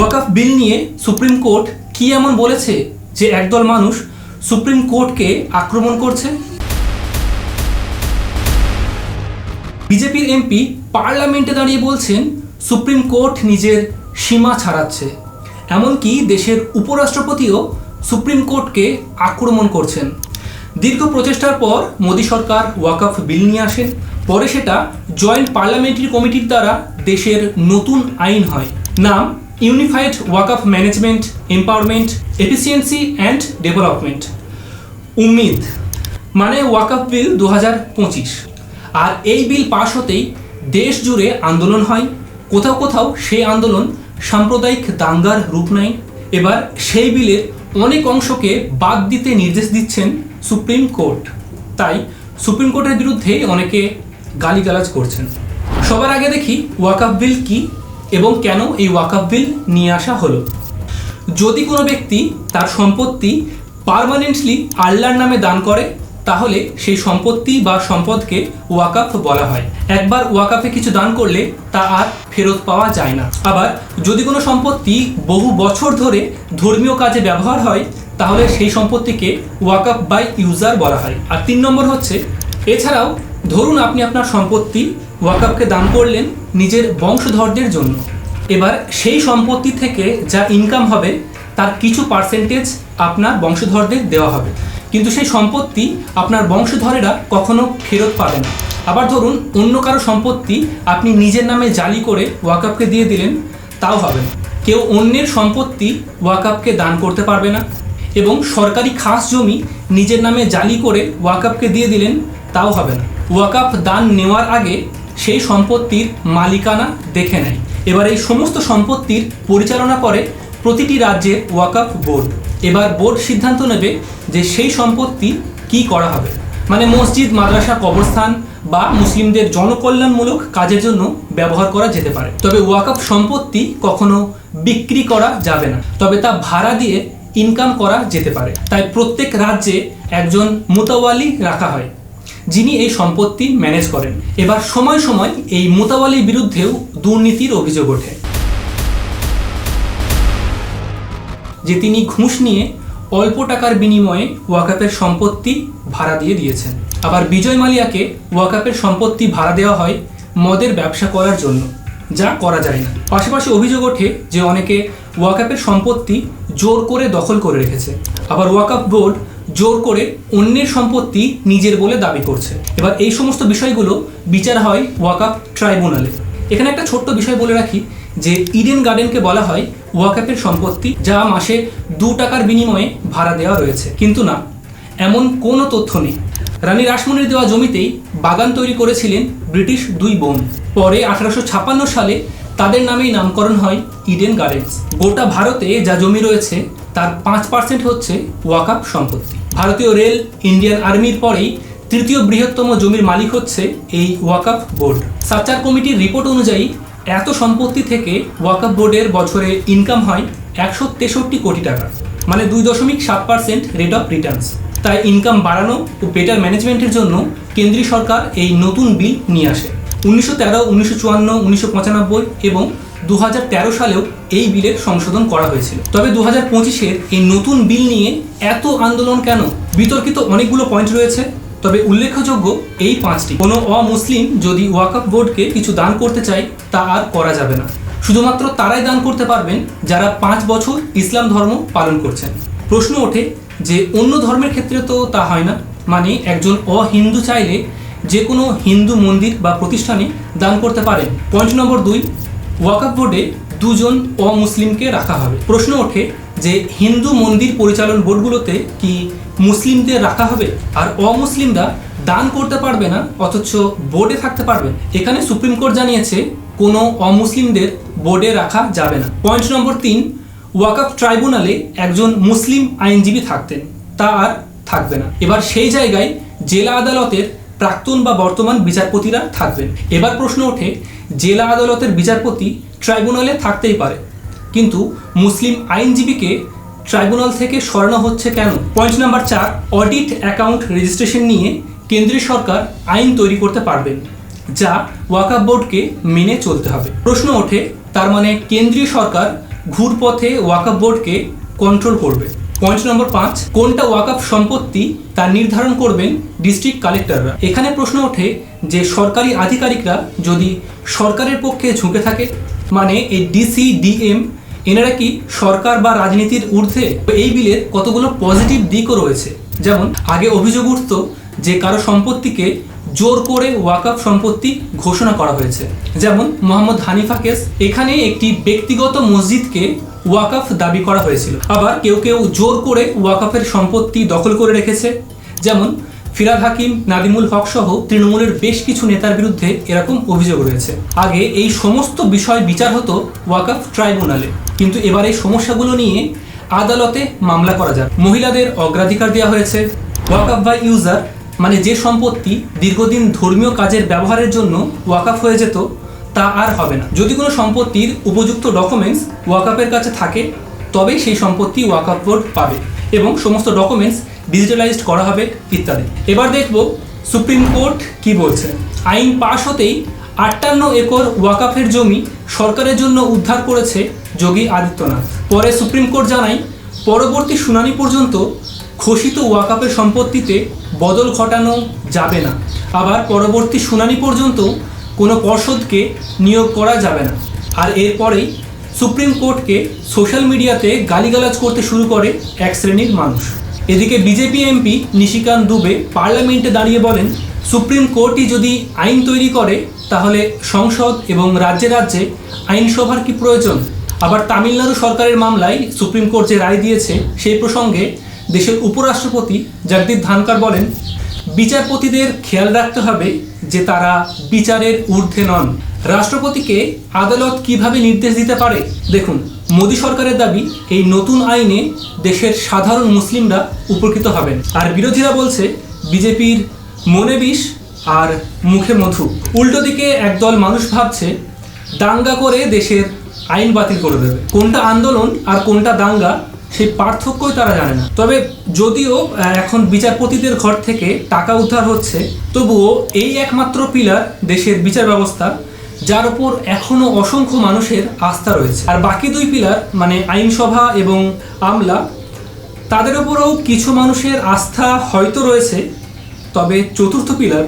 ওয়াকফ বিল নিয়ে supreme court কি এমন বলেছে যে একদল মানুষ সুপ্রিম কোর্টকে আক্রমণ করছে? বিজেপির এমপি পার্লামেন্টে দাঁড়িয়ে বলছেন সুপ্রিম কোর্ট নিজের সীমা ছাড়াচ্ছে। এমনকি দেশের উপরাষ্ট্রপতিও সুপ্রিম কোর্টকে আক্রমণ করছেন। দীর্ঘ প্রচেষ্টার পর মোদী সরকার ওয়াকফ বিল নিয়ে আসেন। পরে সেটা জয়েন্ট পার্লামেন্টারি কমিটির দ্বারা দেশের নতুন আইন হয়। নাম ইউনিফাইড ওয়াকফ management, empowerment, efficiency and development, Umeed, মানে ওয়াকফ বিল 2025। আর এই বিল পাশ হতেই দেশ জুড়ে আন্দোলন হয়। কোথাও কোথাও সেই আন্দোলন সাম্প্রদায়িক দাঙ্গার রূপ নেয়। এবার সেই বিলের অনেক অংশকে বাদ দিতে নির্দেশ দিচ্ছেন সুপ্রিম কোর্ট। তাই সুপ্রিম কোর্টের বিরুদ্ধে অনেকে গালিগালাজ করছেন। সবার আগে দেখি ওয়াকফ বিল কি এবং কেন এই ওয়াকফ বিল নিয়ে আসা হলো। যদি কোনো ব্যক্তি তার সম্পত্তি পার্মানেন্টলি আল্লাহর নামে দান করে তাহলে সেই সম্পত্তি বা সম্পদকে ওয়াকফ বলা হয়। একবার ওয়াকফে কিছু দান করলে তা আর ফেরত পাওয়া যায় না। আবার যদি কোনো সম্পত্তি বহু বছর ধরে ধর্মীয় কাজে ব্যবহার হয় তাহলে সেই সম্পত্তিকে ওয়াকফ বাই ইউজার বলা হয়। আর 3 নম্বর হচ্ছে, এছাড়াও ধরুন আপনি আপনার সম্পত্তি ওয়াকফকে দান করলেন নিজের বংশধরদের জন্য। এবার সেই সম্পত্তি থেকে যা ইনকাম হবে তার কিছু পার্সেন্টেজ আপনার বংশধরদের দেওয়া হবে, কিন্তু সেই সম্পত্তি আপনার বংশধরেরা কখনো ফেরত পাবে না। আবার ধরুন অন্য কারো সম্পত্তি আপনি নিজের নামে জালি করে ওয়াকফকে দিয়ে দিলেন, তাও হবে না। কেউ অন্যের সম্পত্তি ওয়াকফকে দান করতে পারবে না। এবং সরকারি খাস জমি নিজের নামে জালি করে ওয়াকফকে দিয়ে দিলেন, তাও হবে না। ওয়াকফ দান নেওয়ার আগে সেই সম্পত্তির মালিকানা দেখে নেয়। এবার এই সমস্ত সম্পত্তির পরিচালনা করে প্রতিটি রাজ্যের ওয়াকফ বোর্ড। এবার বোর্ড সিদ্ধান্ত নেবে যে সেই সম্পত্তি কি করা হবে, মানে মসজিদ, মাদ্রাসা, কবরস্থান বা মুসলিমদের জনকল্যাণমূলক কাজের জন্য ব্যবহার করা যেতে পারে। তবে ওয়াকফ সম্পত্তি কখনো বিক্রি করা যাবে না, তবে তা ভাড়া দিয়ে ইনকাম করা যেতে পারে। তাই প্রত্যেক রাজ্যে একজন মুতাওয়ালি রাখা হয় যিনি এই সম্পত্তি ম্যানেজ করেন। এবার সময় সময় এই মুতাওয়ালির বিরুদ্ধেও দুর্নীতির অভিযোগ ওঠে, যে তিনি ঘুষ নিয়ে অল্প টাকার বিনিময়ে ওয়াকফের সম্পত্তি ভাড়া দিয়ে দিয়েছেন। আবার বিজয় মালিয়াকে ওয়াকফের সম্পত্তি ভাড়া দেওয়া হয় মদের ব্যবসা করার জন্য, যা করা যায় না। পাশাপাশি অভিযোগ ওঠে যে অনেকে ওয়াকফের সম্পত্তি জোর করে দখল করে রেখেছে। আবার ওয়াকফ বোর্ড জোর করে অন্যের সম্পত্তি নিজের বলে দাবি করছে। এবার এই সমস্ত বিষয়গুলো বিচার হয় ওয়াকফ ট্রাইব্যুনালে। এখানে একটা ছোট্ট বিষয় বলে রাখি যে ইডেন গার্ডেনকে বলা হয় ওয়াকফের সম্পত্তি, যা মাসে 2 টাকার বিনিময়ে ভাড়া দেওয়া রয়েছে। কিন্তু না, এমন কোনো তথ্য নেই। রানী রাসমণির দেওয়া জমিতেই বাগান তৈরি করেছিলেন ব্রিটিশ 2 বোন। পরে 1856 সালে তাদের নামেই নামকরণ হয় ইডেন গার্ডেন্স। গোটা ভারতে যা জমি রয়েছে তার 5% হচ্ছে ওয়াকফ সম্পত্তি। ভারতীয় রেল, ইন্ডিয়ান আর্মির পরেই 3য় বৃহত্তম জমির মালিক হচ্ছে এই ওয়াকফ বোর্ড। সার্চার কমিটির রিপোর্ট অনুযায়ী এত সম্পত্তি থেকে ওয়াকফ বোর্ডের বছরে ইনকাম হয় 163 কোটি টাকা, মানে 2.7% রেট অফ রিটার্নস। তাই ইনকাম বাড়ানো ও বেটার ম্যানেজমেন্টের জন্য কেন্দ্রীয় সরকার এই নতুন বিল নিয়ে আসে। 1913, 1954, 1995 এবং 2013 সালেও এই বিলের সংশোধন করা হয়েছিল। তবে 2025-এর এই নতুন বিল নিয়ে এত আন্দোলন কেন? বিতর্কিত অনেকগুলো পয়েন্ট রয়েছে, তবে উল্লেখযোগ্য এই 5টি। কোনো অমুসলিম যদি ওয়াকফ বোর্ডকে কিছু দান করতে চায় তা আর করা যাবে না। শুধুমাত্র তারাই দান করতে পারবেন যারা 5 বছর ইসলাম ধর্ম পালন করছেন। প্রশ্ন ওঠে যে অন্য ধর্মের ক্ষেত্রে তো তা হয় না, মানে একজন অহিন্দু চাইলে যে কোনো হিন্দু মন্দির বা প্রতিষ্ঠানে দান করতে পারেন। পয়েন্ট নম্বর 2, ওয়াকফ বোর্ডে 2 জন অমুসলিমকে রাখা হবে। প্রশ্ন ওঠে যে হিন্দু মন্দির পরিচালন বোর্ডগুলোতে কি মুসলিমদের রাখা হবে? আর অমুসলিমরা দান করতে পারবে না অথচ বোর্ডে থাকতে পারবেন? এখানে সুপ্রিম কোর্ট জানিয়েছে কোনো অমুসলিমদের বোর্ডে রাখা যাবে না। পয়েন্ট নম্বর 3, ওয়াকফ ট্রাইব্যুনালে একজন মুসলিম আইনজীবী থাকতেন, তা আর থাকবে না। এবার সেই জায়গায় জেলা আদালতের প্রাক্তন বা বর্তমান বিচারপতিরা থাকবেন। এবার প্রশ্ন ওঠে, জেলা আদালতের বিচারপতি ট্রাইব্যুনালে থাকতেই পারে, কিন্তু মুসলিম আইনজীবীকে ট্রাইব্যুনাল থেকে সরানো হচ্ছে কেন? Point number 4, audit account registration নিয়ে কেন্দ্রীয় সরকার আইন তৈরি করতে পারবেন, যা ওয়াকফ বোর্ডকে মেনে চলতে হবে। প্রশ্ন ওঠে, তার মানে কেন্দ্রীয় সরকার ঘুরপথে ওয়াকফ বোর্ডকে কন্ট্রোল করবে। পয়েন্ট নম্বর 5, কোনটা ওয়াকফ সম্পত্তি তা নির্ধারণ করবেন ডিস্ট্রিক্ট কালেক্টররা। এখানে প্রশ্ন ওঠে যে সরকারি আধিকারিকরা যদি সরকারের পক্ষে ঝুঁকে থাকে, মানে এই ডিসি ডিএম এনারা কি সরকার বা রাজনীতির ঊর্ধ্বে? এই বিলের কতগুলো পজিটিভ দিকও রয়েছে। যেমন আগে অভিযোগ উঠত যে কারো সম্পত্তিকে জোর করে ওয়াকফ সম্পত্তি ঘোষণা করা হয়েছে, যেমন মোহাম্মদ হানিফা কেস। এখানে একটি ব্যক্তিগত মসজিদকে ওয়াকফ দাবি করা হয়েছিল। আবার কেউ কেউ জোর করে ওয়াকফের সম্পত্তি দখল করে রেখেছে, যেমন ফিরাদ হাকিম, নাদিমুল হক সহ তৃণমূলের বেশ কিছু নেতার বিরুদ্ধে এরকম অভিযোগ রয়েছে। আগে এই সমস্ত বিষয় বিচার হতো ওয়াকফ ট্রাইব্যুনালে, কিন্তু এবার এই সমস্যাগুলো নিয়ে আদালতে মামলা করা যায়। মহিলাদের অগ্রাধিকার দেওয়া হয়েছে। ওয়াকফ বাই ইউজার মানে যে সম্পত্তি দীর্ঘদিন ধর্মীয় কাজের ব্যবহারের জন্য ওয়াকফ হয়ে যেত তা আর হবে না। যদি কোনো সম্পত্তির উপযুক্ত ডকুমেন্টস ওয়াকফের কাছে থাকে তবেই সেই সম্পত্তি ওয়াকফ বোর্ড পাবে এবং সমস্ত ডকুমেন্টস ডিজিটালাইজড করা হবে ইত্যাদি। এবার দেখব সুপ্রিম কোর্ট কি বলছে। আইন পাশ হতেই 58 একর ওয়াকফের জমি সরকারের জন্য উদ্ধার করেছে যোগী আদিত্যনাথ। পরে সুপ্রিম কোর্ট জানায় পরবর্তী শুনানি পর্যন্ত ঘোষিত ওয়াকফের সম্পত্তিতে বদল ঘটানো যাবে না। আবার পরবর্তী শুনানি পর্যন্ত কোনো পর্ষদকে নিয়োগ করা যাবে না। আর এরপরেই সুপ্রিম কোর্টকে সোশ্যাল মিডিয়াতে গালিগালাজ করতে শুরু করে এক শ্রেণীর মানুষ। এদিকে বিজেপি এমপি নিশিকান্ত দুবে পার্লামেন্টে দাঁড়িয়ে বলেন, সুপ্রিম কোর্টই যদি আইন তৈরি করে তাহলে সংসদ এবং রাজ্যে রাজ্যে আইনসভার কি প্রয়োজন? আবার তামিলনাড়ু সরকারের মামলায় সুপ্রিম কোর্ট যে রায় দিয়েছে সেই প্রসঙ্গে দেশের উপরাষ্ট্রপতি জগদীপ ধনখড় বলেন, বিচারপতিদের খেয়াল রাখতে হবে যে তারা বিচারের ঊর্ধ্বে নন। রাষ্ট্রপতিকে আদালত কিভাবে নির্দেশ দিতে পারে? দেখুন, মোদী সরকারের দাবি এই নতুন আইনে দেশের সাধারণ মুসলিমরা উপকৃত হবেন। আর বিরোধীরা বলছে বিজেপির মনে বিষ আর মুখে মধু। উল্টো দিকে একদল মানুষ ভাবছে দাঙ্গা করে দেশের আইন বাতিল করে দেবে। কোনটা আন্দোলন আর কোনটা দাঙ্গা সেই পার্থক্যই তারা জানে না। তবে যদিও এখন বিচারপতিদের ঘর থেকে টাকা উদ্ধার হচ্ছে, তবুও এই একমাত্র পিলার দেশের বিচার ব্যবস্থা যার উপর এখনো অসংখ্য মানুষের আস্থা রয়েছে। আর বাকি দুই পিলার মানে আইনসভা এবং আমলা, তাদের উপরেও কিছু মানুষের আস্থা হয়তো রয়েছে, তবে চতুর্থ পিলার